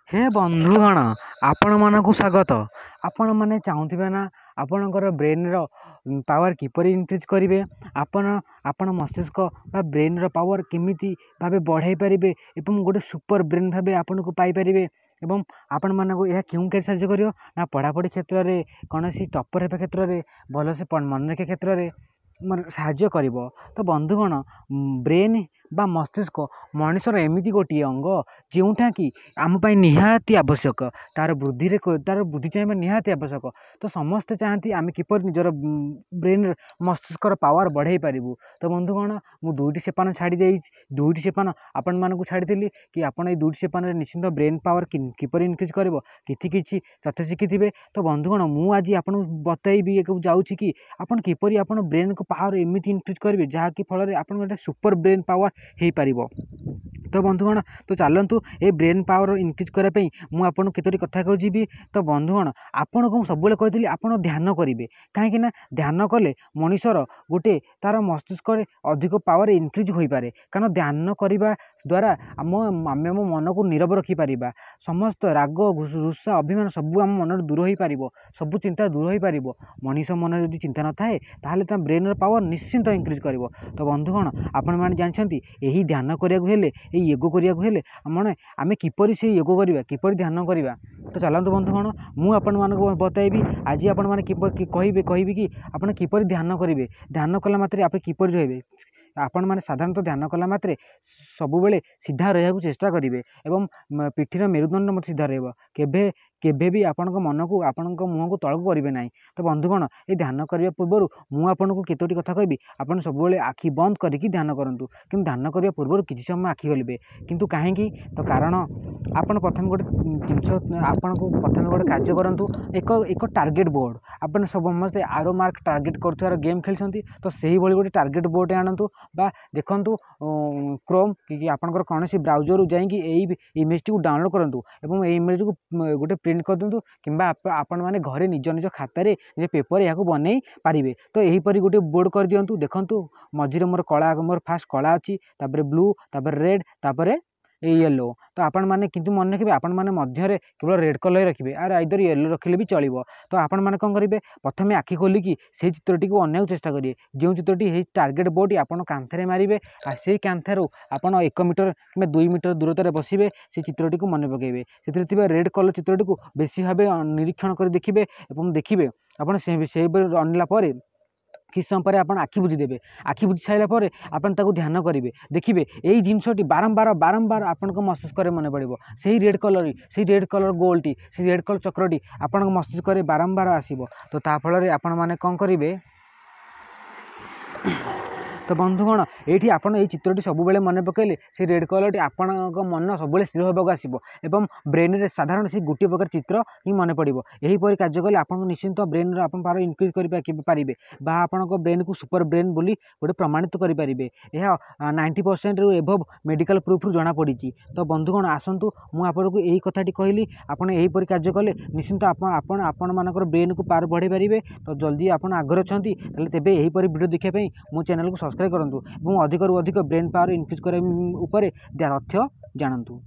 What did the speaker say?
हे बंधुगण आपण मानक स्वागत। आपण माने चाहूथिबे ना आपणकर ब्रेन रो पावर किपरि इनक्रीज करेंगे। आपण मस्तिष्क बा ब्रेन रो पावर केमिति भाबे बढ़ाई पारिबे एवं गोटे सुपर ब्रेन भाबे आपण को पाई पारिबे। एवं आपण मानक यह क्यों साहाय्य करियो ना पढ़ापढ़ी क्षेत्र में कौन सी टपर हेबा क्षेत्र में भलसे मन रखा क्षेत्र में साहाय्य करिवो। तो बंधुगण ब्रेन बा मस्तिष्क मनुष्यर एमिति गोटे अंग जोटा कि आम निहाती आवश्यक। तार बुद्धि चाहिए निहाती आवश्यक। तो समस्ते चाहती आम किपर निजर ब्रेन मस्तिष्क पावर बढ़ाई पारू। तो बंधुगण मु दुईटी सेपान छाड़ी दुईटी सेपान आपण मानक छाड़ी कि आपड़ ये दुईटी सेपान निश्चिंत ब्रेन पावर किपर इनक्रीज कर कि तथ्य शिखी। तो बंधुगण मु आज आपको बतईबी जाऊँगी कि आपन किपरि आपन ब्रेन को पावर एमिति इनक्रीज करेंगे जहाँकि फल आप गोटे सुपर ब्रेन पावर हो पार। तो बंधुगण तो चलतु ये ब्रेन पावर इनक्रीज करने मुझे केतोटी कथा कहूँ। तो बंधुगण आपन को सब कही आप ध्यान करेंगे कहीं ध्यान कले मनुष्यर गोटे तार मस्तिष्क अधिक पावर इनक्रीज हो पारे। कारण ध्यान करने द्वारा आम मन को नीरव रखिपर। समस्त राग रुषा अभिमान सबू आम मन दूर हो पार। सबू चिंता दूर हो पार। मनीष मन जब चिंता न थाए ताहले ता ब्रेन पावर निश्चिंत इनक्रीज कर। तो बंधुगण आपण मैंने जानते यही ध्यान करने योग करने आम किपरि से योग करवा किपरि ध्यान करवा। तो चलतु बंधुगण मुझे बताइबी आज आपण मैंने कहि कि आप किपरि ध्यान करेंगे। ध्यान कला मात्रे आप किपरि रहिबे आपण मैंने साधारणतः ध्यान कला मात्रे सबु बेले सीधा रहा चेष्टा करेंगे एवं पिठीर मेरुदंड मत सीधा रहा केभे भी आपण मन को आपण मुह को तलक करेंगे ना। तो बंधुगण ये ध्यान करने पूर्व मुझे केतोटी कथा कहि आप सब आखि बंद करके ध्यान करूँ। कि ध्यान करने पूर्व किसी समय आखि खोलेंगे किंतु कहीं तो कारण आपन प्रथम गोटे जिनस आपन को प्रथम गोटे कार्य करूँ। एक टार्गेट बोर्ड आपन समस्ते आरो मार्क टार्गेट कर गेम खेलती। तो से ही गोटे टार्गेट बोर्ड आणतु बा देखु क्रोम कि आपंकर कौन सी ब्राउजर जाकि इमेज टी डाउनलोड करूँ और इमेज को गोटे प्रिंट कर दिंतु कि आपण मैंने घरे निज निज खातार निज पेपर या बनई पारे। तो यहीपरि गोटे बोर्ड कर दिंतु। देखु मझीरे मोर कला मोर फास्ट कला अच्छी ब्लू रेड येलो। तो आपण मैंने किंतु मन रखिए आपण मैंने मध्य केवल रेड कलर रखिए आर आइदर येलो रखिले भी चलो। तो आपण मैंने कौन करेंगे प्रथम आखि खोलिकी से चित्रटी को अनेक चेष्टा करेंगे। जो चित्रटी टार्गेट बोर्ड आपन कांथरे मारे से कांथर आपन 1 मीटर कि 2 मीटर दूरतार बसवे से चित्रटी को मन पकेबे। से रेड कलर चित्रटी को बेसी भाव निरीक्षण कर देखिए और देखिए आप अनला किस समय पर आप आखि बुझीदेवे। आखि बुझी सारापर आपन ताको ध्यान करेंगे देखिए यही जिनसटी बारंबार बारंबार आपण मस्तिष्क मन पड़ो से रेड कलर गोलटी से रेड कलर चक्रटी आपण मस्तिष्क बारंबार आसब। तो ताफल आपण मैंने कौन करेंगे। तो बंधुगण ये आपड़ ये चित्रटी सब मन पकड़े से रेड कलर आपण मन सब स्थिर होगा आसो एवं ब्रेन में साधारण से गोटे प्रकार चित्र ही मन पड़ो। यहीपरि कार्य कले आपको निश्चिंत ब्रेन पावर इनक्रीज करेंगे आपण ब्रेन को सुपर ब्रेन बोली गोटे प्रमाणित करेंगे। यह 90% रु एभव मेडिकल प्रूफ रु जना पड़ी। तो बंधुगण आसतु मुझे यही कथाटी कहली आपड़ यहीपरि कार्य कले निश्चिंत आपण मानकर ब्रेन को पावर बढ़ाई पारे। तो जल्दी आप आगर अच्छा तेज यहीपरि वीडियो देखापी मो चैनल को सब्सक्राइब करूँ और अधिक अधिक ब्रेन पावर इनक्रीज करने तथ्य जानतु।